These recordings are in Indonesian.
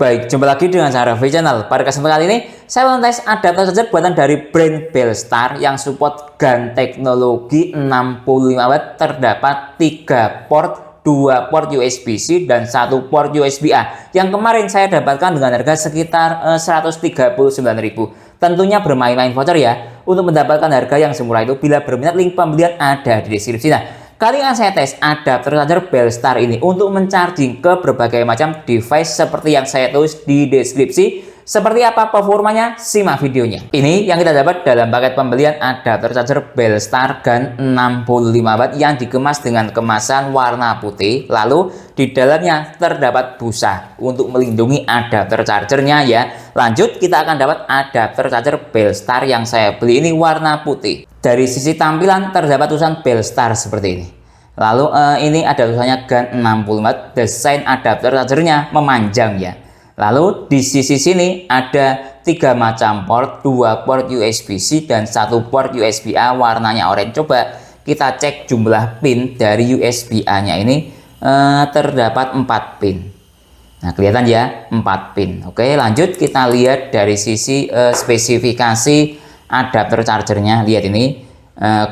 Baik, jumpa lagi dengan saya Raffi Channel. Pada kesempatan kali ini, saya akan tes adapter charger buatan dari brand Belstar yang support GaN teknologi 65 watt. Terdapat 3 port, 2 port USB-C dan 1 port USB-A. Yang kemarin saya dapatkan dengan harga sekitar 139.000. Tentunya bermain-main voucher ya. Untuk mendapatkan harga yang semurah itu, bila berminat link pembelian ada di deskripsi. Nah, kali ini saya tes adapter charger Belstar ini untuk mencharging ke berbagai macam device seperti yang saya tulis di deskripsi. Seperti apa performanya? Simak videonya. Ini yang kita dapat dalam paket pembelian adapter charger Belstar GaN 65 watt yang dikemas dengan kemasan warna putih. Lalu di dalamnya terdapat busa untuk melindungi adapter chargernya ya. Lanjut kita akan dapat adapter charger Belstar yang saya beli ini warna putih. Dari sisi tampilan terdapat tulisan Belstar seperti ini. Lalu ini ada tulisannya GaN 65 watt. Desain adapter chargernya memanjang ya. Lalu di sisi sini ada 3 macam port, 2 port USB-C dan 1 port USB-A warnanya oranye. Coba kita cek jumlah pin dari USB-A-nya ini, terdapat 4 pin. Nah, kelihatan ya 4 pin. Oke, lanjut kita lihat dari sisi spesifikasi adapter chargernya. Lihat ini,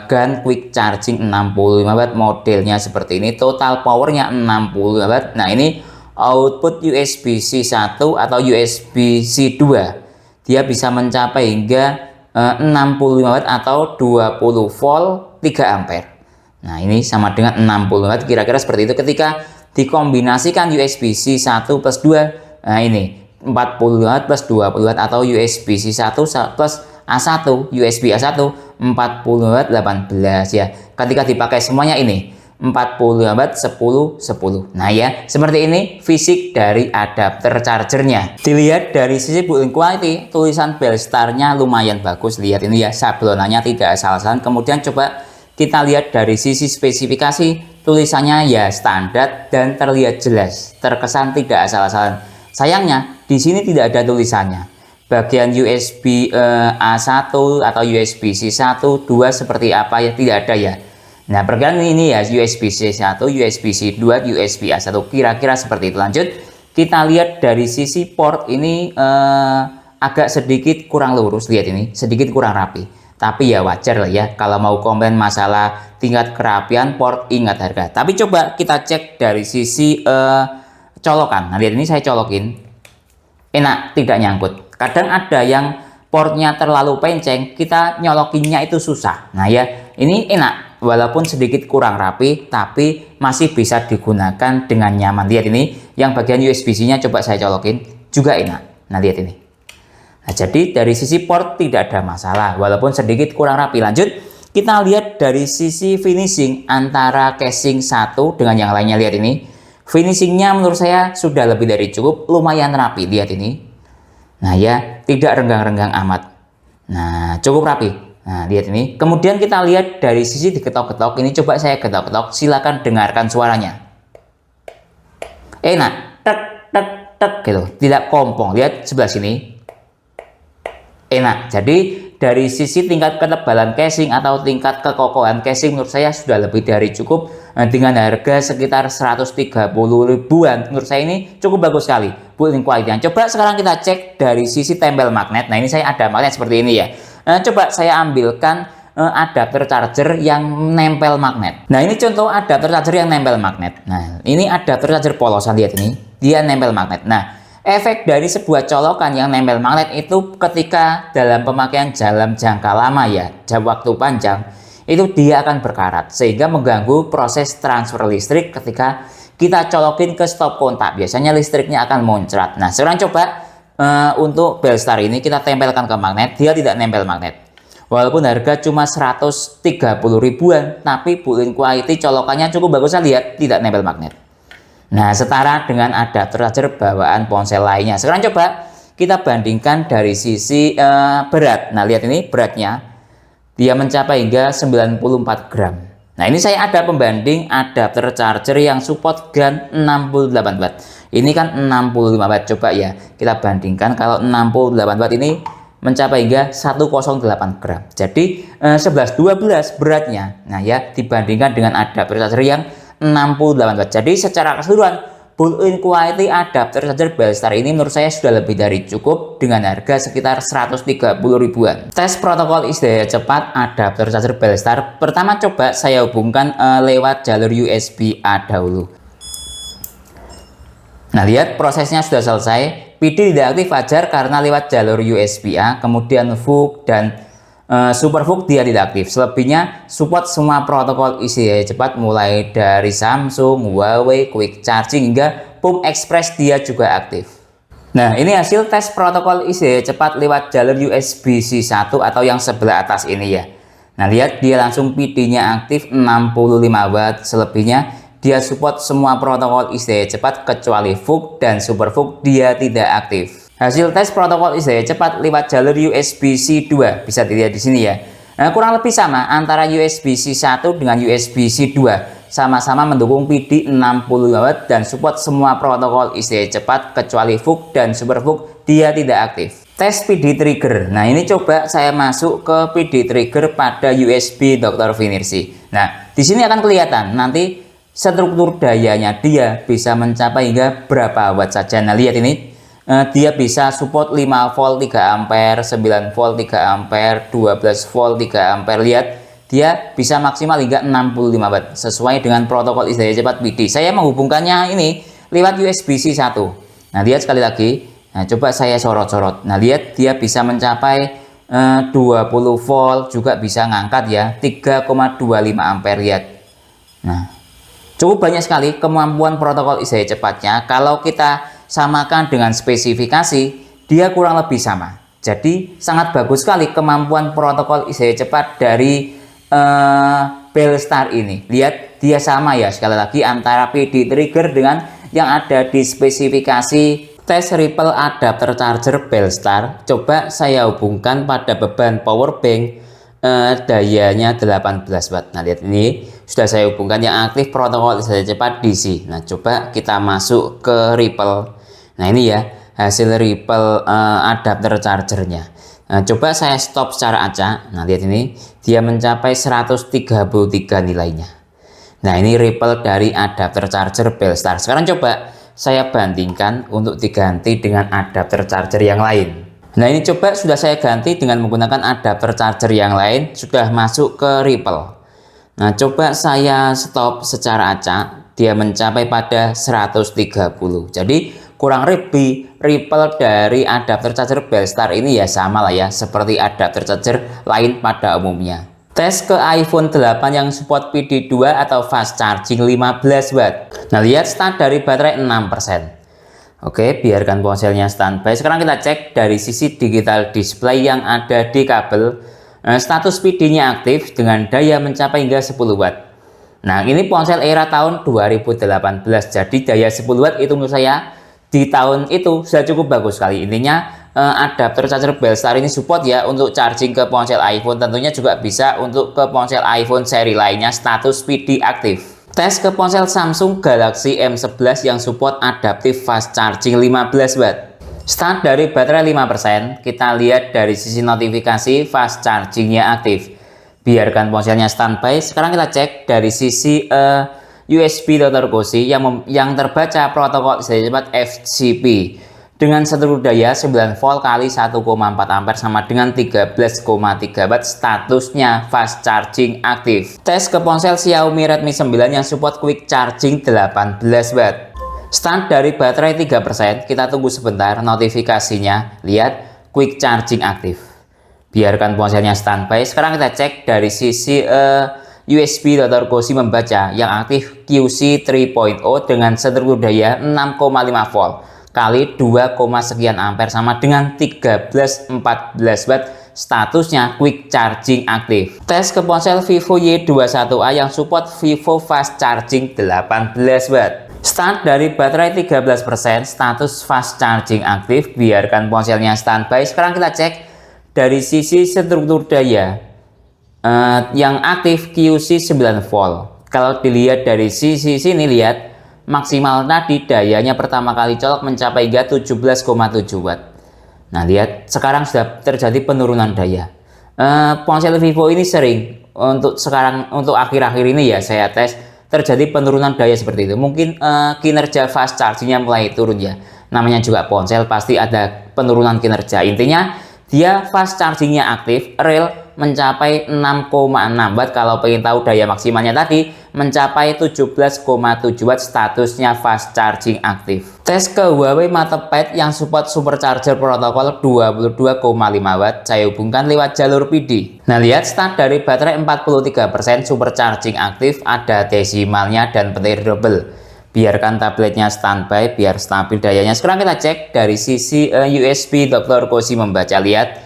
GaN quick charging 65 watt, modelnya seperti ini. Total powernya 60 watt. Nah, ini output USB-C 1 atau USB-C 2. Dia bisa mencapai hingga 65 watt atau 20 volt 3 ampere. Nah, ini sama dengan 60 watt, kira-kira seperti itu. Ketika dikombinasikan USB-C 1 plus 2, nah ini 40 watt plus 20 watt atau USB-C 1 plus A1, USB A1 40 watt 18 ya. Ketika dipakai semuanya ini 40 watt 10 10. Nah ya, seperti ini fisik dari adapter chargernya. Dilihat dari sisi build quality, tulisan Belstarnya lumayan bagus. Lihat ini ya, sablonannya tidak asal-asalan. Kemudian coba kita lihat dari sisi spesifikasi, tulisannya ya standar dan terlihat jelas, terkesan tidak asal-asalan. Sayangnya di sini tidak ada tulisannya. Bagian USB A1 atau USB-C 1, 2 seperti apa ya, tidak ada ya. Nah, perkiraan ini ya USB-C 1, USB-C 2, USB A1, kira-kira seperti itu. Lanjut kita lihat dari sisi port ini, agak sedikit kurang lurus. Lihat ini, sedikit kurang rapi. Tapi ya wajar lah ya, kalau mau komen masalah tingkat kerapian port, ingat harga. Tapi coba kita cek dari sisi colokan. Nah, lihat ini saya colokin, enak, tidak nyangkut. Kadang ada yang portnya terlalu penceng, kita nyolokinnya itu susah. Nah ya, ini enak, walaupun sedikit kurang rapi, tapi masih bisa digunakan dengan nyaman. Lihat ini, yang bagian USB-C-nya coba saya colokin, juga enak. Nah, lihat ini. Nah, jadi dari sisi port tidak ada masalah, walaupun sedikit kurang rapi. Lanjut, kita lihat dari sisi finishing antara casing satu dengan yang lainnya. Lihat ini, finishingnya menurut saya sudah lebih dari cukup, lumayan rapi. Lihat ini. Nah ya, tidak renggang-renggang amat. Nah, cukup rapi. Nah, lihat ini. Kemudian kita lihat dari sisi diketok-ketok. Ini coba saya ketok-ketok. Silakan dengarkan suaranya. Enak. Tek, tek, tek gitu. Tidak kompong. Lihat sebelah sini. Enak. Jadi dari sisi tingkat ketebalan casing atau tingkat kekokohan casing menurut saya sudah lebih dari cukup. Dengan harga sekitar 130 ribuan, menurut saya ini cukup bagus sekali building quality. Coba sekarang kita cek dari sisi tempel magnet. Nah, ini saya ada magnet seperti ini ya. Coba saya ambilkan adapter charger yang nempel magnet. Nah, ini contoh adapter charger yang nempel magnet. Nah, ini adapter charger polosan. Lihat ini, dia nempel magnet. Nah, efek dari sebuah colokan yang nempel magnet itu ketika dalam pemakaian dalam jangka lama ya, waktu panjang, itu dia akan berkarat sehingga mengganggu proses transfer listrik ketika kita colokin ke stop kontak. Biasanya listriknya akan muncrat. Nah, sekarang coba untuk Belstar ini kita tempelkan ke magnet, dia tidak nempel magnet. Walaupun harga cuma 130 ribuan, tapi build quality colokannya cukup bagus. Lihat, tidak nempel magnet. Nah, setara dengan adapter charger bawaan ponsel lainnya. Sekarang coba kita bandingkan dari sisi berat. Nah, lihat ini beratnya. Dia mencapai hingga 94 gram. Nah, ini saya ada pembanding adapter charger yang support GaN 68 watt. Ini kan 65 watt. Coba ya, kita bandingkan kalau 68 watt ini mencapai hingga 108 gram. Jadi 11-12 beratnya. Nah ya, dibandingkan dengan adapter charger yang 68 watt. Jadi secara keseluruhan built-in quality adapter charger Belstar ini menurut saya sudah lebih dari cukup dengan harga sekitar 130 ribuan. Tes protokol isi daya cepat adapter charger Belstar. Pertama coba saya hubungkan lewat jalur USB-A dahulu. Nah, lihat prosesnya sudah selesai. PD tidak aktif wajar karena lewat jalur USB-A, kemudian VOOC dan Super VOOC dia tidak aktif. Selebihnya support semua protokol isi daya cepat mulai dari Samsung, Huawei, Quick Charging hingga PUM Express dia juga aktif. Nah, ini hasil tes protokol isi daya cepat lewat jalur USB-C 1 atau yang sebelah atas ini ya. Nah, lihat dia langsung PD-nya aktif 65 Watt. Selebihnya dia support semua protokol isi daya cepat kecuali VOOC dan Super VOOC dia tidak aktif. Hasil tes protokol isi daya cepat lewat jalur USB-C 2 bisa dilihat di sini ya. Nah, kurang lebih sama antara USB-C 1 dengan USB-C 2. Sama-sama mendukung PD 65 Watt dan support semua protokol isi daya cepat kecuali VOOC dan Super VOOC dia tidak aktif. Tes PD trigger. Nah, ini coba saya masuk ke PD trigger pada USB Dr. Finersi. Nah, di sini akan kelihatan nanti struktur dayanya dia bisa mencapai hingga berapa watt saja. Nah, lihat ini. Dia bisa support 5 volt 3 ampere, 9 volt 3 ampere, 12 volt 3 ampere. Lihat, dia bisa maksimal hingga 65 watt sesuai dengan protokol isi daya cepat PD. Saya menghubungkannya ini lewat USB-C 1. Nah, lihat sekali lagi. Nah, coba saya sorot-sorot. Nah, lihat dia bisa mencapai 20 volt, juga bisa ngangkat ya 3,25 ampere. Lihat. Nah, cukup banyak sekali kemampuan protokol isi daya cepatnya. Kalau kita samakan dengan spesifikasi, dia kurang lebih sama. Jadi sangat bagus sekali kemampuan protokol isi daya cepat dari Belstar ini. Lihat, dia sama ya sekali lagi antara PD trigger dengan yang ada di spesifikasi tes ripple adapter charger Belstar. Coba saya hubungkan pada beban power bank, dayanya 18 watt. Nah, lihat ini sudah saya hubungkan yang aktif protokol isi daya cepat DC. Nah, coba kita masuk ke ripple. Nah, ini ya hasil ripple adapter chargernya. Nah, coba saya stop secara acak. Nah, lihat ini dia mencapai 133 nilainya. Nah, ini ripple dari adapter charger Belstar. Sekarang coba saya bandingkan untuk diganti dengan adapter charger yang lain. Nah, ini coba sudah saya ganti dengan menggunakan adapter charger yang lain, sudah masuk ke ripple. Nah, coba saya stop secara acak, dia mencapai pada 130. Jadi kurang lebih ripple dari adapter charger Belstar ini ya sama lah ya seperti adapter charger lain pada umumnya. Tes ke iPhone 8 yang support PD 2 atau fast charging 15 watt. Nah, lihat start dari baterai 6%. Oke, biarkan ponselnya standby. Sekarang kita cek dari sisi digital display yang ada di kabel. Status PD-nya aktif dengan daya mencapai hingga 10 watt. Nah, ini ponsel era tahun 2018. Jadi daya 10 watt itu menurut saya di tahun itu sudah cukup bagus sekali. Intinya adapter charger Belstar ini support ya untuk charging ke ponsel iPhone. Tentunya juga bisa untuk ke ponsel iPhone seri lainnya status PD aktif. Tes ke ponsel Samsung Galaxy M11 yang support adaptive fast charging 15 watt. Start dari baterai 5%. Kita lihat dari sisi notifikasi fast chargingnya aktif. Biarkan ponselnya standby. Sekarang kita cek dari sisi USB Dr. Cozy yang terbaca protokol isi daya cepat FCP dengan struktur daya 9 volt kali 1,4 ampere sama dengan 13,3 watt. Statusnya fast charging aktif. Tes ke ponsel Xiaomi Redmi 9 yang support quick charging 18 watt. Start dari baterai 3%. Kita tunggu sebentar notifikasinya. Lihat, quick charging aktif. Biarkan ponselnya standby. Sekarang kita cek dari sisi USB Dr. Cozy membaca yang aktif QC 3.0 dengan struktur daya 6,5 volt kali 2, sekian ampere sama dengan 13-14 watt. Statusnya quick charging aktif. Tes ke ponsel Vivo Y21A yang support Vivo fast charging 18 watt. Start dari baterai 13%. Status fast charging aktif. Biarkan ponselnya standby. Sekarang kita cek dari sisi struktur daya yang aktif QC 9 volt. Kalau dilihat dari sisi sini, lihat maksimal tadi dayanya pertama kali colok mencapai hingga 17,7 watt. Nah, lihat sekarang sudah terjadi penurunan daya. Ponsel Vivo ini sering untuk akhir-akhir ini ya saya tes terjadi penurunan daya seperti itu. Mungkin kinerja fast chargingnya mulai turun ya. Namanya juga ponsel, pasti ada penurunan kinerja. Intinya dia fast chargingnya aktif, real mencapai 6,6 watt. Kalau pengen tahu daya maksimalnya tadi mencapai 17,7 watt, statusnya fast charging aktif. Tes ke Huawei Matepad yang support supercharger protokol 22,5 watt, saya hubungkan lewat jalur PD. Nah, lihat start dari baterai 43%, supercharging aktif, ada desimalnya dan petir double. Biarkan tabletnya standby biar stabil dayanya. Sekarang kita cek dari sisi USB. Dr. Koshi membaca, lihat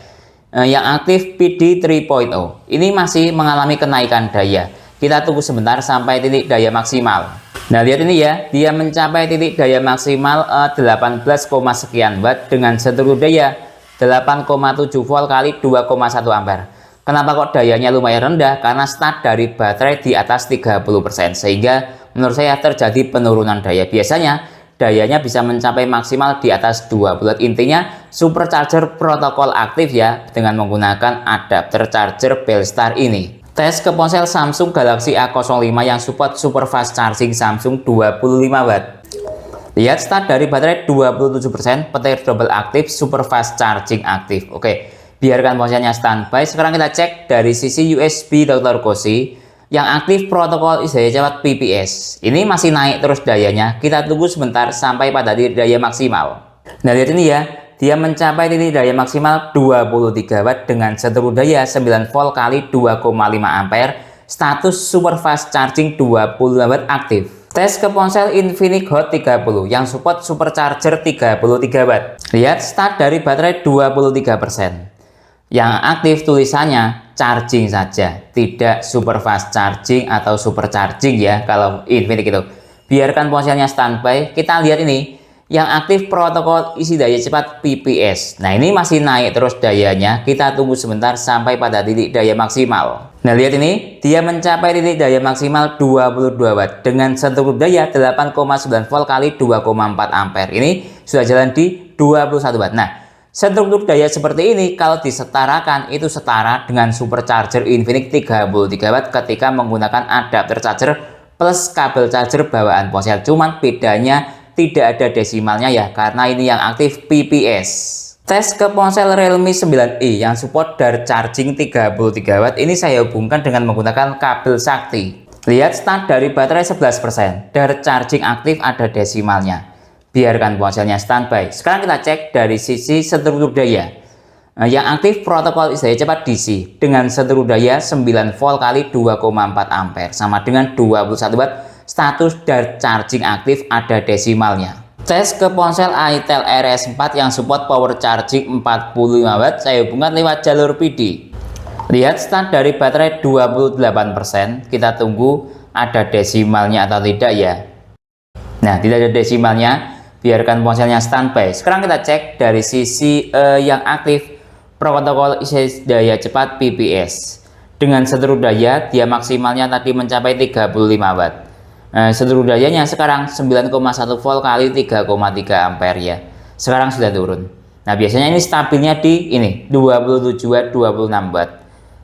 yang aktif PD 3.0 ini masih mengalami kenaikan daya. Kita tunggu sebentar sampai titik daya maksimal. Nah, lihat ini ya, dia mencapai titik daya maksimal 18, sekian watt dengan seluruh daya 8,7 volt kali 2,1 ampere. Kenapa kok dayanya lumayan rendah? Karena start dari baterai di atas 30%, sehingga menurut saya terjadi penurunan daya. Biasanya dayanya bisa mencapai maksimal di atas 2 volt. Intinya supercharger protokol aktif ya, dengan menggunakan adapter charger Belstar ini. Tes ke ponsel Samsung Galaxy A05 yang support super fast charging Samsung 25 watt. Lihat start dari baterai 27%, petir double aktif, super fast charging aktif. Oke, biarkan ponselnya standby. Sekarang kita cek dari sisi USB Dr. Koshi yang aktif protokol daya cepat PPS. Ini masih naik terus dayanya. Kita tunggu sebentar sampai pada titik daya maksimal. Nah, lihat ini ya, dia mencapai titik daya maksimal 23 watt dengan seluruh daya 9 volt kali 2,5 ampere. Status super fast charging 25 watt aktif. Tes ke ponsel Infinix Hot 30 yang support supercharger 33 watt. Lihat start dari baterai 23%. Yang aktif tulisannya charging saja, tidak super fast charging atau super charging ya kalau Infinix itu. Biarkan ponselnya standby. Kita lihat ini yang aktif protokol isi daya cepat PPS. Nah, ini masih naik terus dayanya. Kita tunggu sebentar sampai pada titik daya maksimal. Nah, lihat ini, dia mencapai titik daya maksimal 22 watt dengan seluruh daya 8,9 volt kali 2,4 ampere. Ini sudah jalan di 21 watt. Nah, struktur daya seperti ini kalau disetarakan itu setara dengan supercharger Infinix 33 watt ketika menggunakan adapter charger plus kabel charger bawaan ponsel. Cuman bedanya tidak ada desimalnya ya, karena ini yang aktif PPS. Tes ke ponsel Realme 9i yang support dart charging 33 watt. Ini saya hubungkan dengan menggunakan kabel sakti. Lihat start dari baterai 11%, dart charging aktif, ada desimalnya. Biarkan ponselnya standby. Sekarang kita cek dari sisi struktur daya. Yang aktif protokol daya cepat DC dengan seluruh daya 9 volt kali 2,4 ampere sama dengan 21 watt. Status dart charging aktif, ada desimalnya. Tes ke ponsel Itel RS4 yang support power charging 45 watt. Saya hubungkan lewat jalur PD. Lihat start dari baterai 28%. Kita tunggu ada desimalnya atau tidak ya. Nah, tidak ada desimalnya. Biarkan ponselnya standby. Sekarang kita cek dari sisi yang aktif protokol isi daya cepat PPS. Dengan seluruh daya dia maksimalnya tadi mencapai 35 watt. Seluruh dayanya sekarang 9,1 volt kali 3,3 ampere ya. Sekarang sudah turun. Nah, biasanya ini stabilnya di ini 27 watt, 26 watt.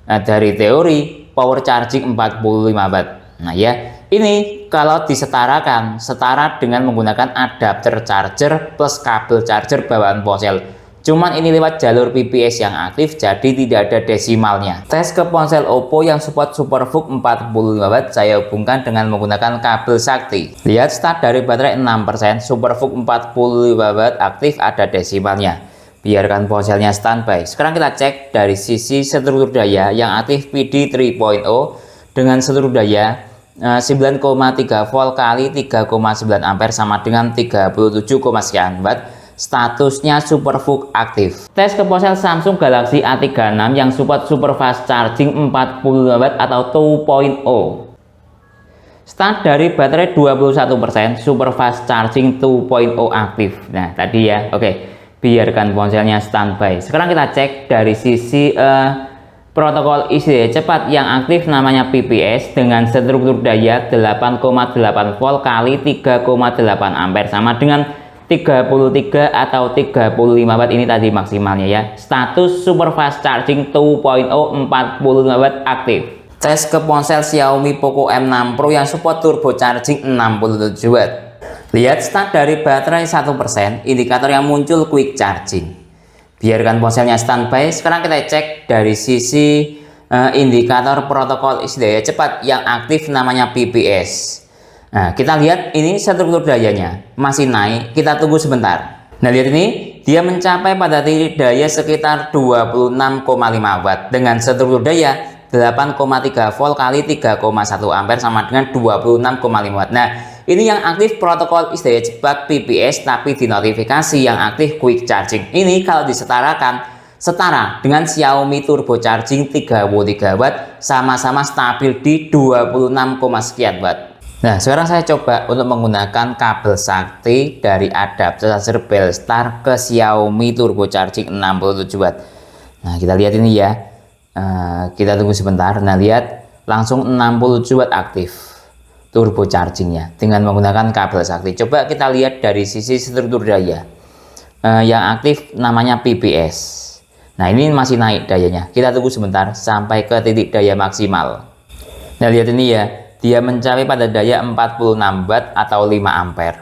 Dari teori power charging 45 watt. Nah ya, ini kalau disetarakan, setara dengan menggunakan adapter charger plus kabel charger bawaan ponsel. Cuman ini lewat jalur PPS yang aktif, jadi tidak ada desimalnya. Tes ke ponsel Oppo yang support SuperVOOC 45 watt. Saya hubungkan dengan menggunakan kabel sakti. Lihat start dari baterai 6%, SuperVOOC 45 watt aktif, ada desimalnya. Biarkan ponselnya standby. Sekarang kita cek dari sisi struktur daya yang aktif PD 3.0 dengan seluruh daya 9,3 volt kali 3,9 ampere sama dengan 37, sekian watt. Statusnya SuperVOOC aktif. Tes ke ponsel Samsung Galaxy A36 yang support super fast charging 45 watt atau 2.0. Start dari baterai 21%, super fast charging 2.0 aktif. Nah, tadi ya. Oke, biarkan ponselnya standby. Sekarang kita cek dari sisi protokol isi daya cepat yang aktif namanya PPS dengan struktur daya 8,8 volt kali 3,8 ampere sama dengan 33 atau 35 watt. Ini tadi maksimalnya ya. Status super fast charging 2.0 45 watt aktif. Tes ke ponsel Xiaomi Poco M6 Pro yang support turbo charging 67 Watt. Lihat start dari baterai 1%, indikator yang muncul quick charging. Biarkan ponselnya standby. Sekarang kita cek dari sisi indikator protokol isi daya cepat yang aktif, namanya PPS. Nah, kita lihat ini struktur dayanya masih naik, kita tunggu sebentar. Nah, lihat ini, dia mencapai pada titik daya sekitar 26,5 Watt dengan struktur daya 8,3 volt kali 3,1 ampere sama dengan 26,5 Watt. Nah, ini yang aktif protokol isi daya cepat PPS, tapi di notifikasi yang aktif quick charging. Ini kalau disetarakan setara dengan Xiaomi turbo charging 33 Watt, sama-sama stabil di 26, sekian Watt. Nah, sekarang saya coba untuk menggunakan kabel sakti dari adapter charger Belstar ke Xiaomi turbo charging 67 Watt. Nah, kita lihat ini ya. Kita tunggu sebentar. Nah, lihat langsung 67 Watt aktif turbo chargingnya dengan menggunakan kabel sakti. Coba kita lihat dari sisi struktur daya. Yang aktif namanya PPS. Nah, ini masih naik dayanya. Kita tunggu sebentar sampai ke titik daya maksimal. Nah, lihat ini ya. Dia mencapai pada daya 46 Watt atau 5 ampere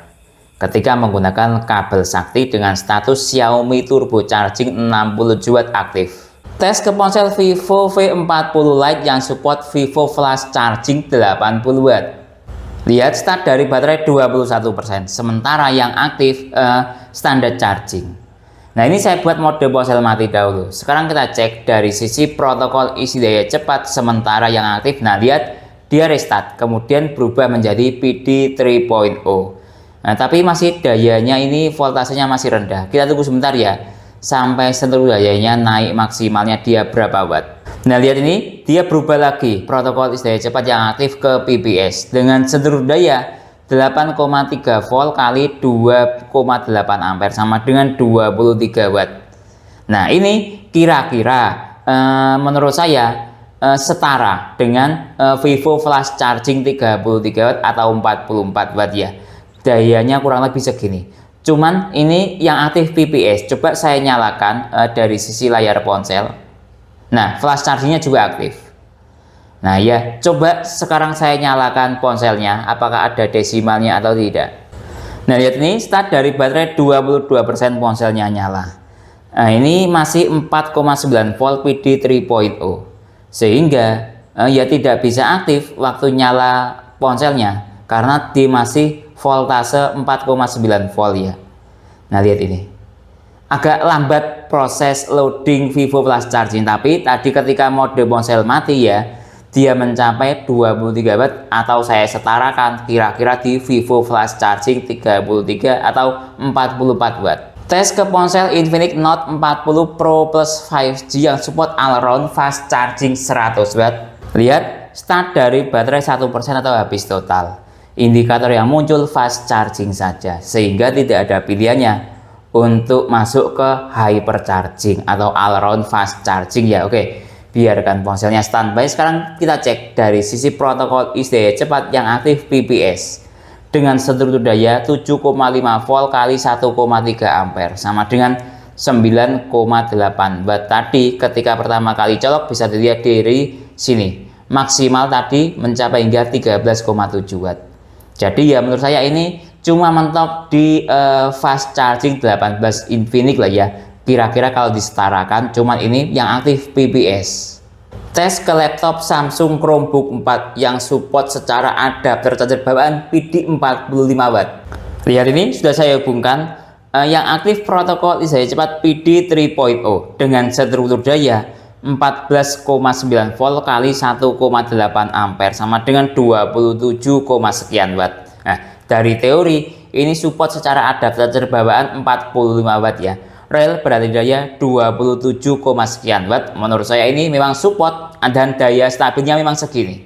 ketika menggunakan kabel sakti dengan status Xiaomi turbo charging 67 Watt aktif. Tes ke ponsel Vivo V40 Lite yang support Vivo Flash Charging 80 Watt. Lihat start dari baterai 21%, sementara yang aktif standar charging. Nah, ini saya buat mode ponsel mati dahulu. Sekarang kita cek dari sisi protokol isi daya cepat sementara yang aktif. Nah, lihat dia restart, kemudian berubah menjadi PD 3.0. Nah, tapi masih dayanya ini voltasenya masih rendah. Kita tunggu sebentar ya, sampai seluruh dayanya naik maksimalnya dia berapa watt. Nah, lihat ini, dia berubah lagi protokol isi daya cepat yang aktif ke PPS dengan seluruh daya 8,3 volt kali 2,8 ampere sama dengan 23 watt. Nah, ini kira-kira menurut saya setara dengan Vivo Flash Charging 33 Watt atau 44 Watt ya. Dayanya kurang lebih segini. Cuman ini yang aktif PPS. Coba saya nyalakan dari sisi layar ponsel. Nah, flash chargingnya juga aktif. Nah ya, coba sekarang saya nyalakan ponselnya, apakah ada desimalnya atau tidak. Nah, lihat ini start dari baterai 22% ponselnya nyala. Nah, ini masih 4,9 volt PD 3.0. Sehingga ya tidak bisa aktif waktu nyala ponselnya karena dia masih voltase 4,9 volt ya. Nah, lihat ini agak lambat proses loading Vivo Flash Charging, tapi tadi ketika mode ponsel mati ya, dia mencapai 23 Watt atau saya setarakan kira-kira di Vivo Flash Charging 33 atau 44 Watt. Tes ke ponsel Infinix Note 40 Pro Plus 5G yang support all-round fast charging 100 Watt. Lihat start dari baterai 1% atau habis total. Indikator yang muncul fast charging saja, sehingga tidak ada pilihannya untuk masuk ke hyper charging atau all-round fast charging ya. Oke, biarkan ponselnya standby. Sekarang kita cek dari sisi protokol isi daya cepat yang aktif PPS. Dengan struktur daya 7,5 volt kali 1,3 ampere sama dengan 9,8 watt. Tadi ketika pertama kali colok bisa dilihat dari sini, maksimal tadi mencapai hingga 13,7 watt. Jadi ya menurut saya ini cuma mentok di fast charging 18 Infinix lah ya. Kira-kira kalau disetarakan cuman ini yang aktif PPS. Tes ke laptop Samsung Chromebook 4 yang support secara adapter charger bawaan PD 45 Watt. Lihat ini sudah saya hubungkan yang aktif protokol isi daya cepat PD 3.0 dengan struktur daya 14,9 volt kali 1,8 ampere sama dengan 27, sekian watt. Nah, dari teori ini support secara adapter charger bawaan 45 watt ya. Rel berarti daya 27, sekian watt. Menurut saya ini memang support dan daya stabilnya memang segini.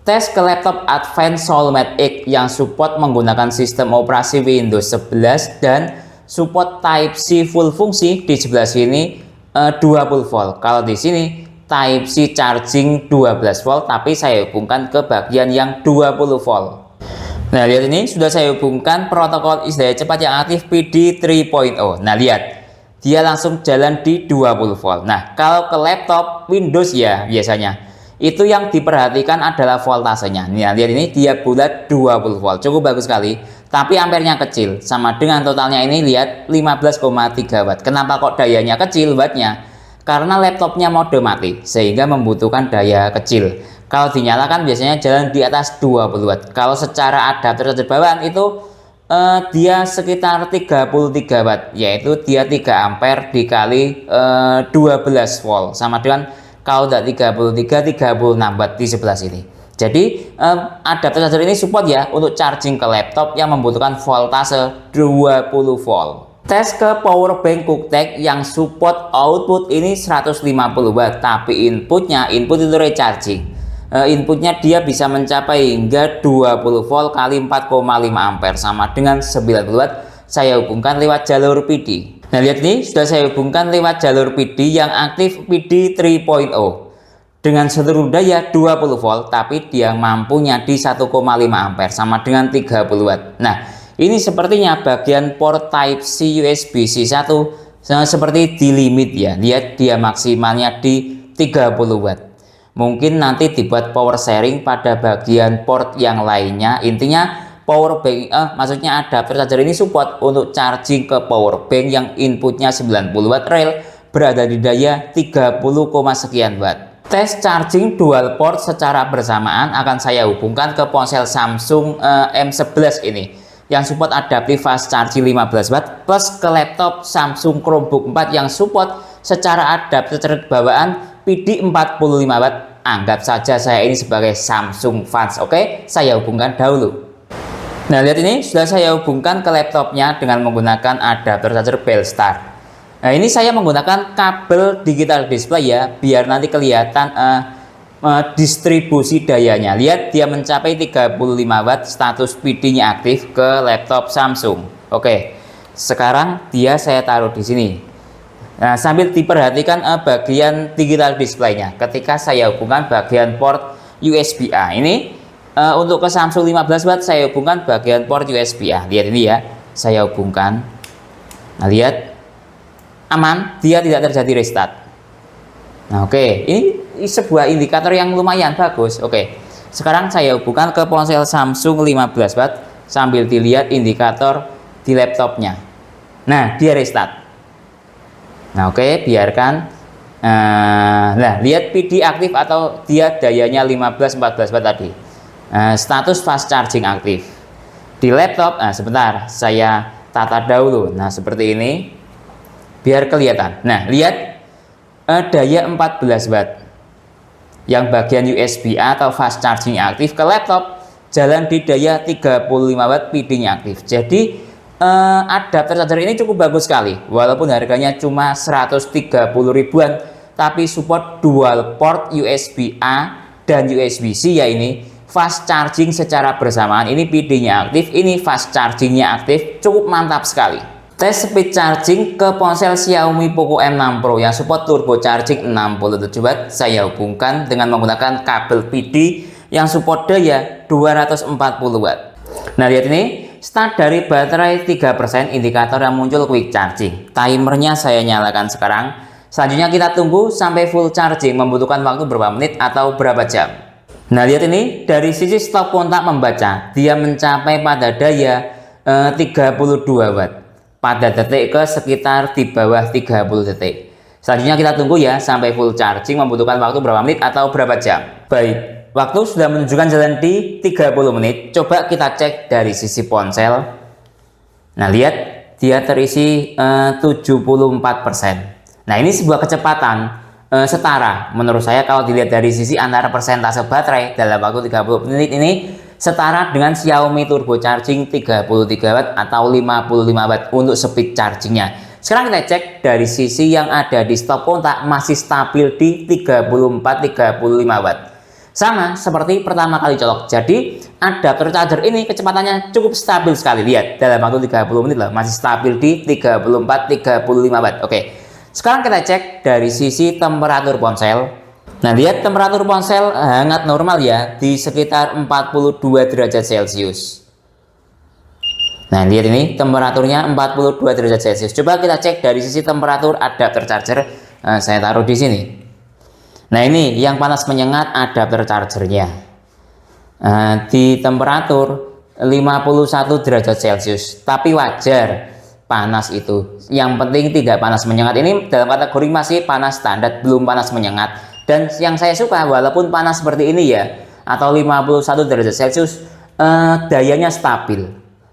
Tes ke laptop Advance Soulmate X yang support menggunakan sistem operasi Windows 11 dan support Type-C full fungsi. Di sebelah sini 20 volt. Kalau di sini Type-C charging 12 volt, tapi saya hubungkan ke bagian yang 20 volt. Nah, lihat ini sudah saya hubungkan protokol isi daya cepat yang aktif PD 3.0. Nah, lihat dia langsung jalan di 20 volt. Nah, kalau ke laptop Windows ya biasanya Itu yang diperhatikan adalah voltasenya. Nih, lihat ini dia bulat 20 volt, cukup bagus sekali. Tapi ampernya kecil, sama dengan totalnya ini lihat 15,3 watt. Kenapa kok dayanya kecil wattnya? Karena laptopnya mode mati, sehingga membutuhkan daya kecil. Kalau dinyalakan biasanya jalan di atas 20 watt. Kalau secara adapter charger bawaan itu dia sekitar 33 watt, yaitu dia 3 ampere dikali 12 volt, sama dengan kalau tidak 36 watt di sebelah sini. Jadi adapter charger ini support ya untuk charging ke laptop yang membutuhkan voltase 20 volt. Tes ke power bank QuickTech yang support output ini 150 watt, tapi input itu recharging. Inputnya dia bisa mencapai hingga 20 volt kali 4,5 ampere, sama dengan 90 watt. Saya hubungkan lewat jalur PD. Nah, lihat ini sudah saya hubungkan lewat jalur PD yang aktif PD 3.0 dengan seluruh daya 20 volt, tapi dia mampunya di 1,5 ampere, sama dengan 30 watt. Nah, ini sepertinya bagian port Type C USB-C 1 seperti di limit ya. Lihat dia maksimalnya di 30 watt. Mungkin nanti dibuat power sharing pada bagian port yang lainnya. Intinya power bank maksudnya adapter charger ini support untuk charging ke power bank yang inputnya 90 watt real berada di daya 30, sekian watt. Tes charging dual port secara bersamaan akan saya hubungkan ke ponsel Samsung M11 ini yang support adaptive fast charging 15 watt plus ke laptop Samsung Chromebook 4 yang support secara adapter charger bawaan PD 45 watt. Anggap saja saya ini sebagai Samsung fans. Oke, saya hubungkan dahulu. Nah, lihat ini sudah saya hubungkan ke laptopnya dengan menggunakan adapter charger Belstar. Nah, ini saya menggunakan kabel digital display ya, biar nanti kelihatan distribusi dayanya. Lihat dia mencapai 35 watt, status PD-nya aktif ke laptop Samsung. Oke, sekarang dia saya taruh di sini. Nah, sambil diperhatikan bagian digital display-nya. Ketika saya hubungkan bagian port USB-A ini. Untuk ke Samsung 15 watt saya hubungkan bagian port USB-A. Lihat ini ya, saya hubungkan. Nah, lihat aman, dia tidak terjadi restart. Nah, oke, ini sebuah indikator yang lumayan bagus. Oke, sekarang saya hubungkan ke ponsel Samsung 15 watt sambil dilihat indikator di laptopnya. Nah, dia restart. Nah, oke, biarkan. Nah, lihat PD aktif atau dia dayanya 15-14 watt tadi. Status fast charging aktif di laptop. Nah, sebentar saya tata dahulu. Nah, seperti ini biar kelihatan. Nah, lihat daya 14 watt yang bagian USB-A atau fast charging aktif ke laptop jalan di daya 35 watt, PD-nya aktif. Jadi adapter charger ini cukup bagus sekali, walaupun harganya cuma 130 ribuan, tapi support dual port USB-A dan USB-C ya. Ini fast charging secara bersamaan, ini PD-nya aktif, ini fast chargingnya aktif, cukup mantap sekali. Tes speed charging ke ponsel Xiaomi Poco M6 Pro yang support turbo charging 67 watt, saya hubungkan dengan menggunakan kabel PD yang support daya 240 watt. Nah, lihat ini start dari baterai 3%, indikator yang muncul quick charging. Timernya saya nyalakan sekarang. Selanjutnya kita tunggu sampai full charging, membutuhkan waktu berapa menit atau berapa jam. Nah, lihat ini dari sisi stop kontak membaca, dia mencapai pada daya 32 watt. Pada detik ke sekitar di bawah 30 detik. Selanjutnya kita tunggu ya sampai full charging, membutuhkan waktu berapa menit atau berapa jam. Baik, waktu sudah menunjukkan jalan di 30 menit. Coba kita cek dari sisi ponsel. Nah, lihat dia terisi 74%. Nah, ini sebuah kecepatan setara menurut saya kalau dilihat dari sisi antara persentase baterai dalam waktu 30 menit ini setara dengan Xiaomi turbo charging 33 watt atau 55 watt untuk speed chargingnya. Sekarang kita cek dari sisi yang ada di stop kontak, masih stabil di 34-35 watt. Sama seperti pertama kali colok. Jadi adapter charger ini kecepatannya cukup stabil sekali. Lihat dalam waktu 30 menit lah masih stabil di 34-35 watt. Oke. Sekarang kita cek dari sisi temperatur ponsel. Nah, lihat temperatur ponsel hangat normal ya, di sekitar 42 derajat Celcius. Nah, lihat ini temperaturnya 42 derajat Celcius. Coba kita cek dari sisi temperatur adapter charger. Saya taruh di sini. Nah, ini yang panas menyengat adapter chargernya. Di temperatur 51 derajat Celcius, tapi wajar panas itu. Yang penting tidak panas menyengat. Ini dalam kategori masih panas standar, belum panas menyengat. Dan yang saya suka, walaupun panas seperti ini ya, atau 51 derajat Celcius, dayanya stabil.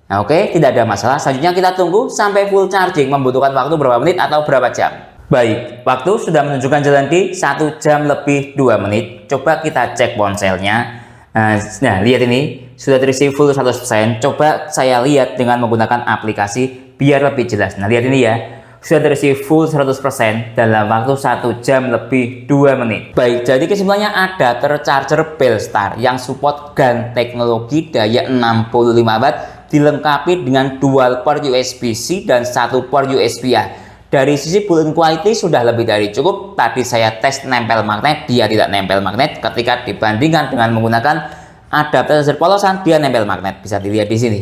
Nah, oke, tidak ada masalah. Selanjutnya kita tunggu sampai full charging. Membutuhkan waktu berapa menit atau berapa jam? Baik, waktu sudah menunjukkan jalan di 1 jam lebih 2 menit. Coba kita cek ponselnya. Nah, lihat ini sudah terisi full 100%. Coba saya lihat dengan menggunakan aplikasi biar lebih jelas. Nah, lihat ini ya, sudah terisi full 100% dalam waktu 1 jam lebih 2 menit. Baik, jadi kesimpulannya adapter charger Belstar yang support GaN teknologi daya 65 watt dilengkapi dengan dual port USB-C dan 1 port USB-A. Dari sisi build quality sudah lebih dari cukup. Tadi saya tes nempel magnet, dia tidak nempel magnet. Ketika dibandingkan dengan menggunakan adapter charger polosan, dia nempel magnet. Bisa dilihat di sini.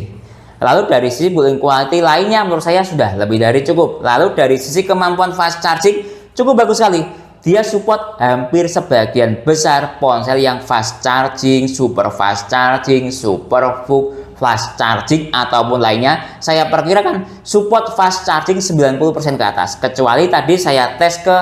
Lalu dari sisi build quality lainnya menurut saya sudah lebih dari cukup. Lalu dari sisi kemampuan fast charging cukup bagus sekali. Dia support hampir sebagian besar ponsel yang fast charging, super fast charging, super fast charging ataupun lainnya. Saya perkirakan support fast charging 90% ke atas, kecuali tadi saya tes ke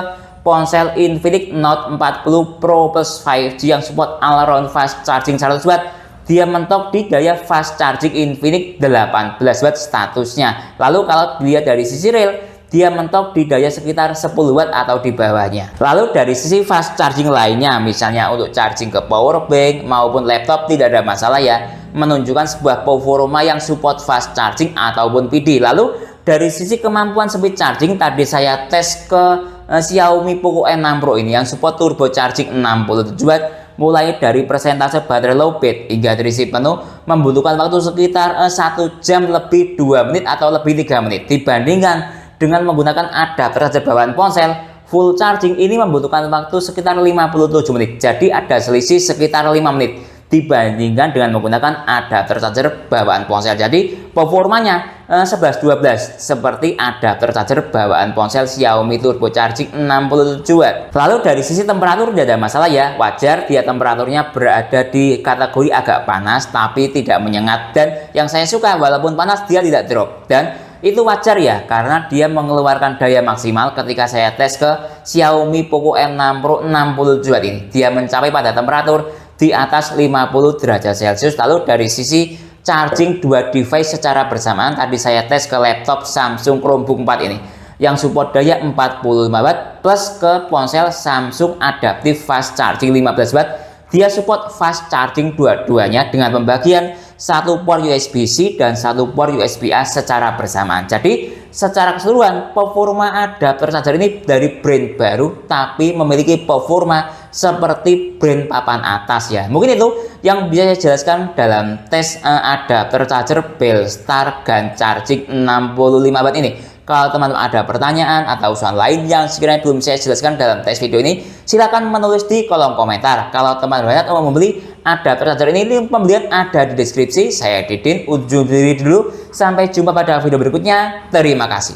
ponsel Infinix Note 40 Pro Plus 5G yang support all around fast charging 100 watt. Dia mentok di daya fast charging Infinix 18 watt statusnya. Lalu kalau dilihat dari sisi real, dia mentok di daya sekitar 10 watt atau di bawahnya. Lalu dari sisi fast charging lainnya, misalnya untuk charging ke power bank maupun laptop, tidak ada masalah ya, menunjukkan sebuah performa yang support fast charging ataupun PD. Lalu dari sisi kemampuan speed charging, tadi saya tes ke Xiaomi Poco M6 Pro ini yang support turbo charging 67 watt, mulai dari persentase baterai low bed hingga terisi penuh membutuhkan waktu sekitar 1 jam lebih 2 menit atau lebih 3 menit. Dibandingkan dengan menggunakan adapter charger bawaan ponsel, full charging ini membutuhkan waktu sekitar 57 menit. Jadi ada selisih sekitar 5 menit dibandingkan dengan menggunakan adapter charger bawaan ponsel. Jadi performanya 11-12 seperti adapter charger bawaan ponsel Xiaomi turbo charging 67 watt. Lalu dari sisi temperatur tidak ada masalah ya, wajar dia temperaturnya berada di kategori agak panas tapi tidak menyengat. Dan yang saya suka, walaupun panas dia tidak drop, dan itu wajar ya, karena dia mengeluarkan daya maksimal. Ketika saya tes ke Xiaomi Poco M6 Pro 67 watt ini, dia mencapai pada temperatur di atas 50 derajat Celcius. Lalu dari sisi charging dua device secara bersamaan, tadi saya tes ke laptop Samsung Chromebook 4 ini yang support daya 45 watt plus ke ponsel Samsung Adaptive Fast Charging 15 watt. Dia support fast charging dua-duanya dengan pembagian 1 port USB-C dan 1 port USB-A secara bersamaan. Jadi secara keseluruhan performa adapter charger ini dari brand baru tapi memiliki performa seperti brand papan atas ya. Mungkin itu yang bisa saya jelaskan dalam tes adapter charger Belstar GaN charging 65 watt ini. Kalau teman-teman ada pertanyaan atau usulan lain yang sekiranya belum saya jelaskan dalam tes video ini, silakan menulis di kolom komentar. Kalau teman-teman mau membeli adapter charger ini, link pembelian ada di deskripsi. Saya Didin, undur diri dulu. Sampai jumpa pada video berikutnya. Terima kasih.